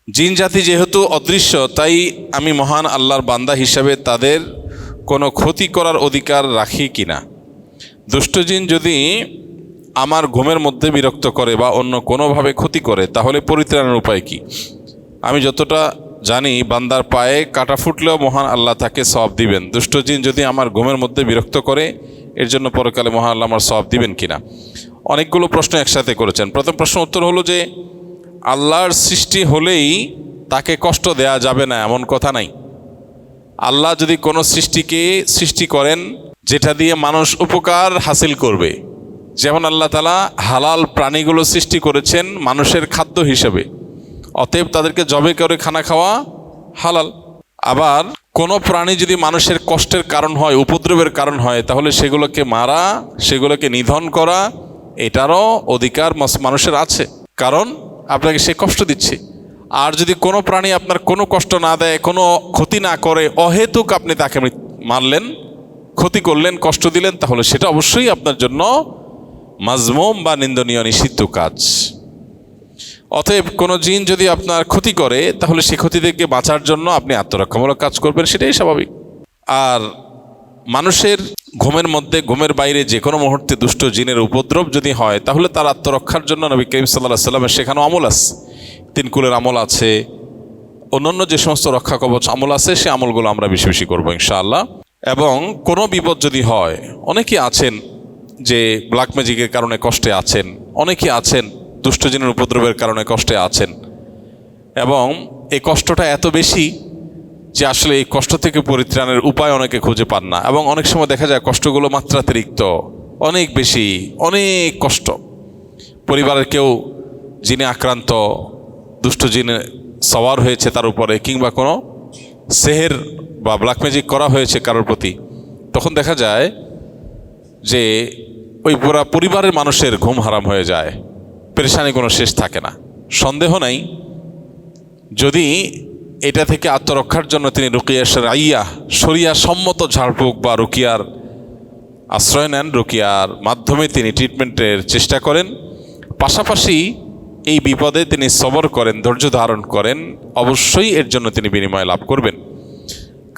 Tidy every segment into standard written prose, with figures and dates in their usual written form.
জিন জাতি যেহেতু অদৃশ্য, তাই আমি মহান আল্লাহর বান্দা হিসাবে তাদের কোনো ক্ষতি করার অধিকার রাখি কিনা? দুষ্ট জিন যদি আমার ঘুমের মধ্যে বিরক্ত করে বা অন্য কোনোভাবে ক্ষতি করে, তাহলে পরিত্রাণের উপায় কি? আমি যতটা জানি, বান্দার পায়ে কাটা ফুটলেও মহান আল্লাহ তাকে সওয়াব দিবেন। দুষ্ট জিন যদি আমার ঘুমের মধ্যে বিরক্ত করে, এর জন্য পরকালে মহান আল্লাহ আমার সওয়াব দিবেন কিনা? অনেকগুলো প্রশ্ন একসাথে করেছেন। প্রথম প্রশ্ন উত্তর হলো যে আল্লাহর সৃষ্টি হলেই তাকে কষ্ট দেয়া যাবে না এমন কথা নাই। আল্লাহ যদি কোনো সৃষ্টিকে সৃষ্টি করেন যেটা দিয়ে মানুষ উপকার হাসিল করবে, যেমন আল্লাহ তাআলা হালাল প্রাণীগুলো সৃষ্টি করেছেন মানুষের খাদ্য হিসেবে, অতএব তাদেরকে জবে করে খানা খাওয়া হালাল। আবার কোনো প্রাণী যদি মানুষের কষ্টের কারণ হয়, উপদ্রবের কারণ হয়, তাহলে সেগুলোকে মারা, সেগুলোকে নিধন করা, এটারও অধিকার মানুষের আছে, কারণ আপনাকে সে কষ্ট দিচ্ছে। আর যদি কোনো প্রাণী আপনার কোনো কষ্ট না দেয়, কোনো ক্ষতি না করে, অহেতুক আপনি তাকে মারলেন, ক্ষতি করলেন, কষ্ট দিলেন, তাহলে সেটা অবশ্যই আপনার জন্য মাজমুম বা নিন্দনীয়, নিষিদ্ধ কাজ। অতএব কোনো জিন যদি আপনার ক্ষতি করে, তাহলে সে ক্ষতি থেকে বাঁচার জন্য আপনি আত্মরক্ষামূলক কাজ করবেন, সেটাই স্বাভাবিক। আর মানুষের ঘুমের মধ্যে, ঘুমের বাইরে যে কোনো মুহূর্তে দুষ্ট জিনের উপদ্রব যদি হয়, তাহলে তার আত্মরক্ষার জন্য নবী করিম সাল্লাল্লাহু আলাইহি সাল্লামের শেখানো আমল আছে, 3 কুলের আমল আছে, অন্যান্য যে সমস্ত রক্ষা কবচ আমল আছে, সে আমলগুলো আমরা বেশি বেশি করবো ইনশাআল্লাহ। এবং কোনো বিপদ যদি হয়, অনেকে আছেন যে ব্ল্যাক ম্যাজিকের কারণে কষ্টে আছেন, অনেকে আছেন দুষ্ট জিনের উপদ্রবের কারণে কষ্টে আছেন, এবং এই কষ্টটা এত বেশি যে আসলে এই কষ্ট থেকে পরিত্রাণের উপায় অনেকে খুঁজে পান না। এবং অনেক সময় দেখা যায় কষ্টগুলো মাত্রাতিরিক্ত, অনেক বেশি, অনেক কষ্ট। পরিবারের কেউ জিনে আক্রান্ত, দুষ্ট জিনে সওয়ার হয়েছে তার উপরে, কিংবা কোনো সেহের বা ব্ল্যাক ম্যাজিক করা হয়েছে কারোর প্রতি, তখন দেখা যায় যে ওই পুরা পরিবারের মানুষের ঘুম হারাম হয়ে যায়, পেরেশানি কোনো শেষ থাকে না। সন্দেহ নাই, যদি এটা থেকে আত্মরক্ষার জন্য তিনি রুকিয়া শরঈয়া, শরিয়া সম্মত ঝাড়ফুঁক বা রুকিয়ার আশ্রয় নেন, রুকিয়ার মাধ্যমে তিনি ট্রিটমেন্টের চেষ্টা করেন, পাশাপাশি এই বিপদে তিনি সবর করেন, ধৈর্য ধারণ করেন, অবশ্যই এর জন্য তিনি বিনিময় লাভ করবেন।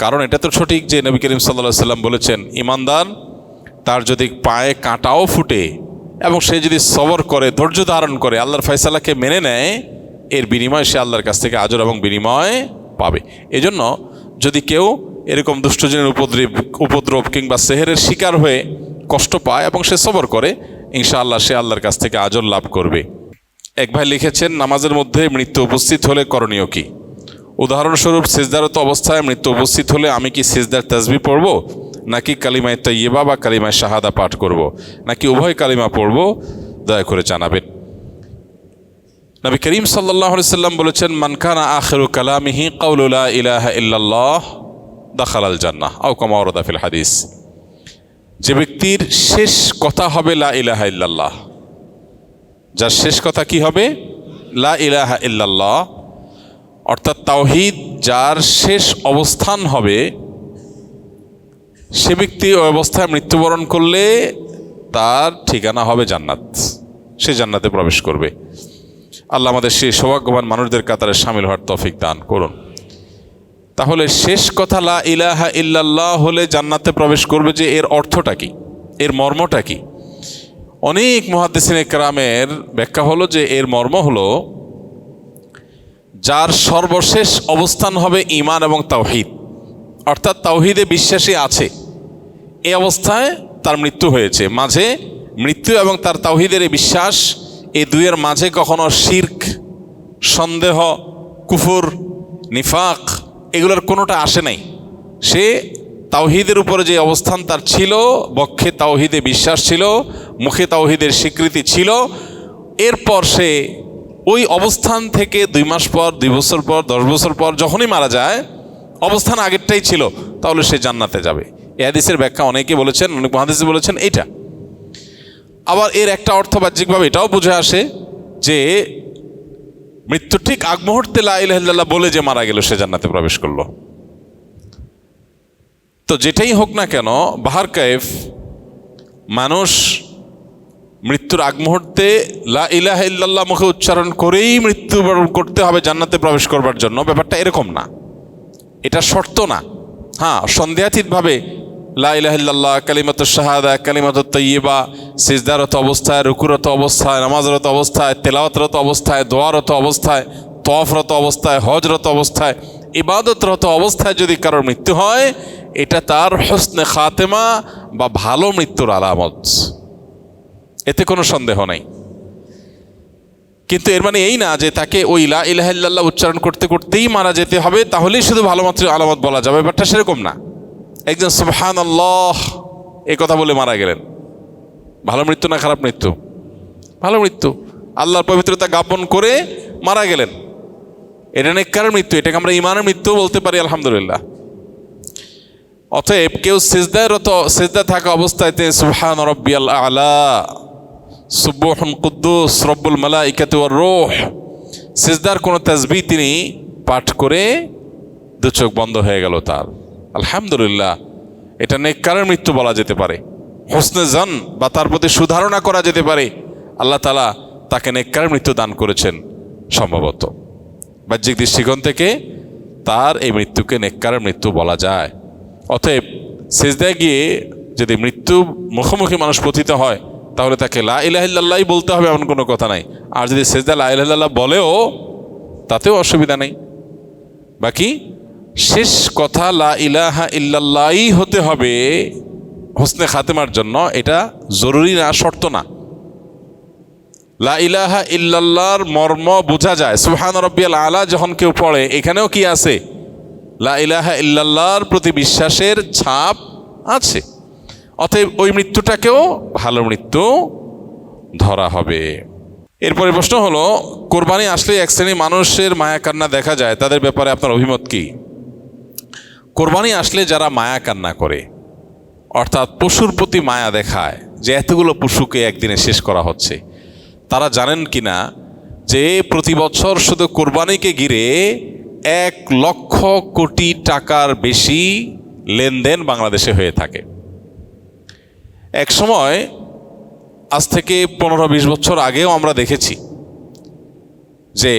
কারণ এটা তো সঠিক যে নবী করিম সাল্লাল্লাহু আলাইহি সাল্লাম বলেছেন, ইমানদার তার যদি পায়ে কাঁটাও ফুটে এবং সে যদি সবর করে, ধৈর্য ধারণ করে, আল্লাহর ফয়সালাকে মেনে নেয়, এর বিনিময় সে আল্লাহর কাছ থেকে আজর এবং বিনিময় পাবে। এজন্য যদি কেউ এরকম দুষ্টজনের উপদ্রব কিংবা সেহেরের শিকার হয়ে কষ্ট পায় এবং সে সবর করে, ইনশাআল্লাহ সে আল্লাহর কাছ থেকে আজর লাভ করবে। এক ভাই লিখেছেন, নামাজের মধ্যে মৃত্যু উপস্থিত হলে করণীয় কি? উদাহরণস্বরূপ সিজদারত অবস্থায় মৃত্যু উপস্থিত হলে আমি কি সিজদার তাসবিহ পড়ব, নাকি কালিমায়ে তাইয়্যিবা বা কালিমায়ে শাহাদা পাঠ করব, নাকি উভয় কালিমা পড়ব? দয়া করে জানাবেন। নবী করিম সাল্লাল্লাহু আলাইহি সাল্লাম বলেছেন, মান কানা আখিরু কালামিহি কাউলু লা ইলাহা ইল্লাল্লাহ দাখালাল জান্নাহ আও কামা ওয়ারাদা ফিল হাদিস। যে ব্যক্তির শেষ কথা হবে লা ইলাহা ইল্লাল্লাহ, যার শেষ কথা কি হবে? লা ইলাহা ইল্লাল্লাহ, অর্থাৎ তাওহীদ যার শেষ অবস্থান হবে, সে ব্যক্তি ওই অবস্থায় মৃত্যুবরণ করলে তার ঠিকানা হবে জান্নাত, সে জান্নাতে প্রবেশ করবে। আল্লাহ আমাদের সেই সৌভাগ্যবান মানুষদের কাতারে শামিল হওয়ার তৌফিক দান করুন। তাহলে শেষ কথা লা ইলাহা ইল্লাল্লাহ হলে জান্নাতে প্রবেশ করবে, যে এর অর্থটা কি, এর মর্মটা কি? অনেক মুহাদ্দিসিনে কেরামের ব্যাখ্যা হলো যে এর মর্ম হলো, যার সর্বশেষ অবস্থান হবে ঈমান এবং তাওহীদ, অর্থাৎ তাওহীদে বিশ্বাসী আছে, এই অবস্থায় তার মৃত্যু হয়েছে। মাঝে মৃত্যু এবং তার তাওহীদের এই বিশ্বাস, এই দুইয়ের মাঝে কখনো শিরক, সন্দেহ, কুফর, নিফাক এগুলোর কোনোটা আসে নাই। সে তাওহীদের উপরে যে অবস্থান তার ছিল, বক্ষে তাওহীদে বিশ্বাস ছিল, মুখে তাওহীদের স্বীকৃতি ছিল, এরপর সে ওই অবস্থান থেকে 2 মাস পর, 2 বছর পর, 10 বছর পর যখনই মারা যায়, অবস্থান আগেরটাই ছিল, তাহলে সে জান্নাতে যাবে। এই হাদিসের ব্যাখ্যা অনেকে বলেছেন, অনেক মুহাদ্দিস বলেছেন এইটা। আবার এর একটা অর্থ বাহ্যিকভাবে এটাও বুঝে আসে যে মৃত্যু ঠিক আগ মুহূর্তে লা ইলাহা ইল্লাল্লাহ বলে যে মারা গেল, সে জান্নাতে প্রবেশ করলো। তো যেটাই হোক না কেন, বাহার কায়েফ মানুষ মৃত্যুর আগ মুহূর্তে লা ইলাহা ইল্লাল্লাহ মুখে উচ্চারণ করেই মৃত্যুবরণ করতে হবে জান্নাতে প্রবেশ করবার জন্য, ব্যাপারটা এরকম না, এটা শর্ত না। হ্যাঁ, সন্দেহাতীতভাবে লা ইলাহা ইল্লাল্লাহ, কালিমাতুশ শাহাদা, কালিমাতুত তাইয়্যিবা, সিজদারত অবস্থায়, রুকুরত অবস্থায়, নামাজরত অবস্থায়, তেলাওয়াতরত অবস্থায়, দোয়ারত অবস্থায়, তওয়াফরত অবস্থায়, হজরত অবস্থায়, ইবাদতরত অবস্থায় যদি কারোর মৃত্যু হয়, এটা তার হুসনে খাতেমা বা ভালো মৃত্যুর আলামত, এতে কোনো সন্দেহ নেই। কিন্তু এর মানে এই না যে তাকে ওই লা ইলাহা ইল্লাল্লাহ উচ্চারণ করতে করতেই মারা যেতে হবে, তাহলেই শুধু ভালো মাত্র আলামত বলা যাবে, ব্যাপারটা সেরকম না। একজন সুবহানাল্লাহ এই কথা বলে মারা গেলেন, ভালো মৃত্যু না খারাপ মৃত্যু? ভালো মৃত্যু। আল্লাহর পবিত্রতা জ্ঞাপন করে মারা গেলেন, এটা নেককারের মৃত্যু, এটাকে আমরা ঈমানের মৃত্যু বলতে পারি, আলহামদুলিল্লাহ। অতএব কেউ সিজদা থাকা অবস্থায় সুবহান রাব্বিয়াল আ'লা, সুবহুন কুদ্দুস রব্বুল মালাইকাতি ওয়ার রূহ, সিজদার কোনো তাসবিহ তিনি পাঠ করে দু চোখ বন্ধ হয়ে গেল তার, আলহামদুলিল্লাহ, এটা নেককারের মৃত্যু বলা যেতে পারে। হোসনে জান বা তার প্রতি সুধারণা করা যেতে পারে, আল্লাহ তাআলা তাকে নেককারের মৃত্যু দান করেছেন সম্ভবত। বাহ্যিক দৃষ্টিকোণ থেকে তার এই মৃত্যুকে নেককারের মৃত্যু বলা যায়। অতএব সিজদায় গিয়ে যদি মৃত্যু মুখোমুখি মানুষ পতিত হয়, তাহলে তাকে লা ইলাহা ইল্লাল্লাহই বলতে হবে এমন কোনো কথা নাই। আর যদি সিজদা লা ইলাহা ইল্লাল্লাহ বলেও তাতেও অসুবিধা নেই। বাকি শেষ কথা লা ইলাহা ইল্লাল্লাহই হতে হবে হোসনে খাতেমার জন্য, এটা জরুরি না, শর্ত না। লা ইলাহা ইল্লাল্লাহর মর্ম বোঝা যায়। সুবহান রাব্বিয়াল আ'লা যখন কেউ পড়ে, এখানেও কি আছে? লা ইলাহা ইল্লাল্লাহর প্রতি বিশ্বাসের ছাপ আছে। অতএব ওই মৃত্যুটাকেও ভালো মৃত্যু ধরা হবে। এরপরে প্রশ্ন হলো, কোরবানি আসলে এক শ্রেণী মানুষের মায়া কান্না দেখা যায়, তাদের ব্যাপারে আপনার অভিমত কি? কোরবানি আসলে যারা মায়া কান্না করে, অর্থাৎ পশুর প্রতি মায়া দেখায় যে এতগুলো পশুকে একদিনে শেষ করা হচ্ছে, তারা জানেন কিনা যে প্রতি বছর শুধু কোরবানিকে ঘিরে 1,00,000 কোটি টাকার বেশি লেনদেন বাংলাদেশে হয়ে থাকে। এক সময়, আজ থেকে 15-20 বছর আগেও আমরা দেখেছি যে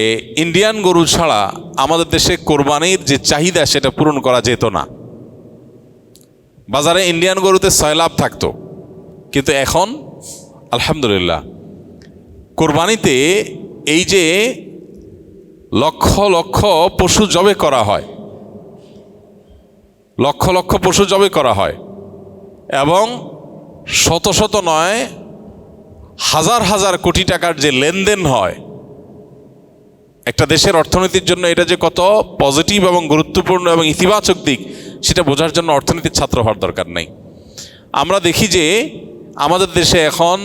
ইন্ডিয়ান গরু ছাড়া আমাদের দেশে কোরবানির যে চাহিদা সেটা পূরণ করা যেত না। বাজারে ইন্ডিয়ান গরুতে সয়লাভ থাকতো, কিন্তু এখন আলহামদুলিল্লাহ কোরবানিতে এই যে লক্ষ লক্ষ পশু জবে করা হয়, লক্ষ লক্ষ পশু জবে করা হয়, এবং শত শত নয় হাজার হাজার কোটি টাকার যে লেনদেন হয়, একটা দেশের অর্থনীতির জন্য এটা যে কত পজিটিভ এবং গুরুত্বপূর্ণ এবং ইতিবাচক দিক, সেটা বোঝার জন্য অর্থনীতির ছাত্র হওয়ার দরকার নেই। আমরা দেখি যে আমাদের দেশে এখন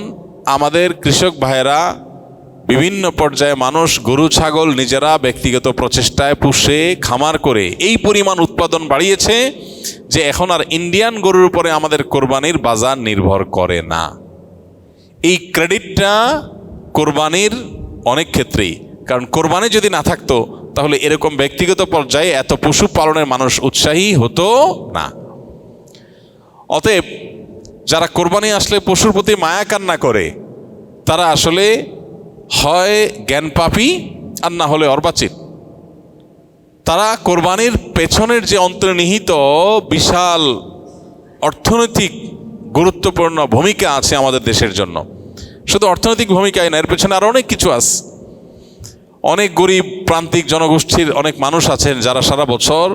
আমাদের কৃষক ভাইয়েরা বিভিন্ন পর্যায়ে মানুষ গরু ছাগল নিজেরা ব্যক্তিগত প্রচেষ্টায় পুষে খামার করে এই পরিমাণ উৎপাদন বাড়িয়েছে যে এখন আর ইন্ডিয়ান গরুর উপরে আমাদের কোরবানির বাজার নির্ভর করে না। এই ক্রেডিটটা কোরবানির অনেক ক্ষেত্রেই, কারণ কোরবানি যদি না থাকতো তাহলে এরকম ব্যক্তিগত পর্যায়ে এত পশু পালনের মানুষ উৎসাহী হতো না। অতএব যারা কোরবানি আসলে পশুর প্রতি মায়া কান্না করে, তারা আসলে হয় জ্ঞান পাপী আর না হলে অর্বাচীন। তারা কোরবানির পেছনের যে অন্তর্নিহিত বিশাল অর্থনৈতিক গুরুত্বপূর্ণ ভূমিকা আছে আমাদের দেশের জন্য, শুধু অর্থনৈতিক ভূমিকাই না, এর পেছনে আরও অনেক কিছু আছে। অনেক গরিব প্রান্তিক জনগোষ্ঠীর অনেক মানুষ আছেন যারা সারা বছর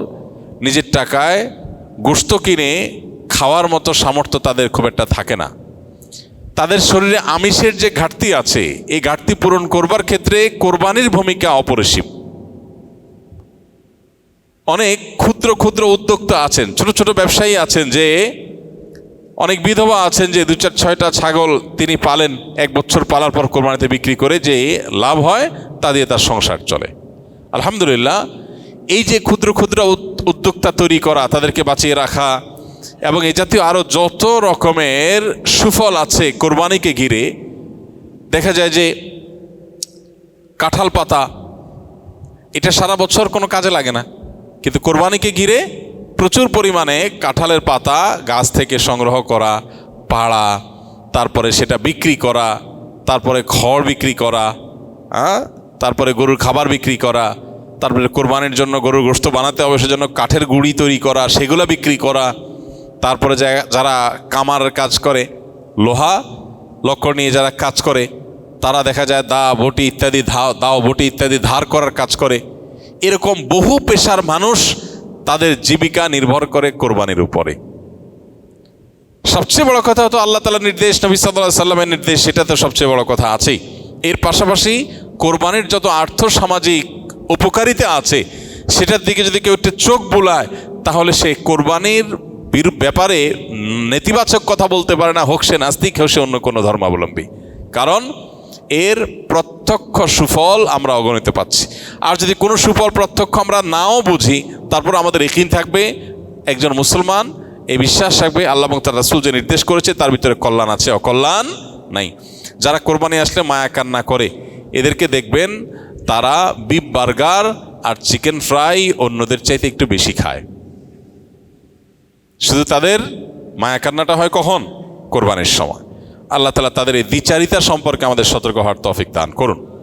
নিজের টাকায় গোশত কিনে খাওয়ার মতো সামর্থ্য তাদের খুব একটা থাকে না। তাদের শরীরে আমিষের যে ঘাটতি আছে, এই ঘাটতি পূরণ করবার ক্ষেত্রে কোরবানির ভূমিকা অপরিসীম। অনেক ক্ষুদ্র ক্ষুদ্র উদ্যোক্তা আছেন, ছোট ছোট ব্যবসায়ী আছেন, যে অনেক বিধবা আছেন যে 2-4-6টা ছাগল তিনি পালেন, 1 বছর পালার পর কোরবানিতে বিক্রি করে যে লাভ হয় তা দিয়ে তার সংসার চলে। আলহামদুলিল্লাহ, এই যে ক্ষুদ্র ক্ষুদ্র উদ্যোক্তা তৈরি করা, তাদেরকে বাঁচিয়ে রাখা এবং এই জাতীয় আরও যত রকমের সুফল আছে কোরবানিকে ঘিরে, দেখা যায় যে কাঁঠাল পাতা এটা সারা বছর কোনো কাজে লাগে না, কিন্তু কোরবানিকে ঘিরে প্রচুর পরিমাণে কাঁঠালের পাতা গাছ থেকে সংগ্রহ করা, পাড়া, তারপরে সেটা বিক্রি করা, তারপরে খড় বিক্রি করা, তারপরে গরুর খাবার বিক্রি করা, তারপরে কোরবানির জন্য গরুর গোশত বানাতে হবে সেজন্য কাঠের গুঁড়ি তৈরি করা, সেগুলো বিক্রি করা। তারপরে যারা কামারের কাজ করে, লোহা লক্কর নিয়ে যারা কাজ করে, তারা দেখা যায় দাও বটি ইত্যাদি ধার করার কাজ করে। এরকম বহু পেশার মানুষ তাদের জীবিকা নির্ভর করে কোরবানির উপরে। সবচেয়ে বড় কথা হতো আল্লাহ তাআলার নির্দেশ, নবী সাল্লাল্লাহু আলাইহি সাল্লামের নির্দেশ, সেটা তো সবচেয়ে বড় কথা আছেই। এর পাশাপাশি কোরবানির যত আর্থসামাজিক উপকারিতা আছে সেটার দিকে যদি কেউ একটু চোখ বুলায়, তাহলে সে কোরবানির ব্যাপারে নেতিবাচক কথা বলতে পারে না, হোক সে নাস্তিক, হোক সে অন্য কোনো ধর্মাবলম্বী। কারণ এর প্রত্যক্ষ সুফল আমরা অগণিত পাচ্ছি। আর যদি কোনো সুফল প্রত্যক্ষ আমরা নাও বুঝি, তারপর আমাদের ইয়াকিন থাকবে, একজন মুসলমান এই বিশ্বাস থাকবে আল্লাহ এবং তার রাসূল যে নির্দেশ করেছে তার ভিতরে কল্যাণ আছে, অকল্যাণ নাই। যারা কোরবানি আসলে মায়া কান্না করে, এদেরকে দেখবেন তারা বিফ বার্গার আর চিকেন ফ্রাই অন্যদের চাইতে একটু বেশি খায়। শুধু তাদের মায়া কান্নাটা হয় কখন? কোরবানির সময়। আল্লাহ তাআলা তাদের এই দ্বিচারিতা সম্পর্কে আমাদের সতর্ক হওয়ার তৌফিক দান করুন।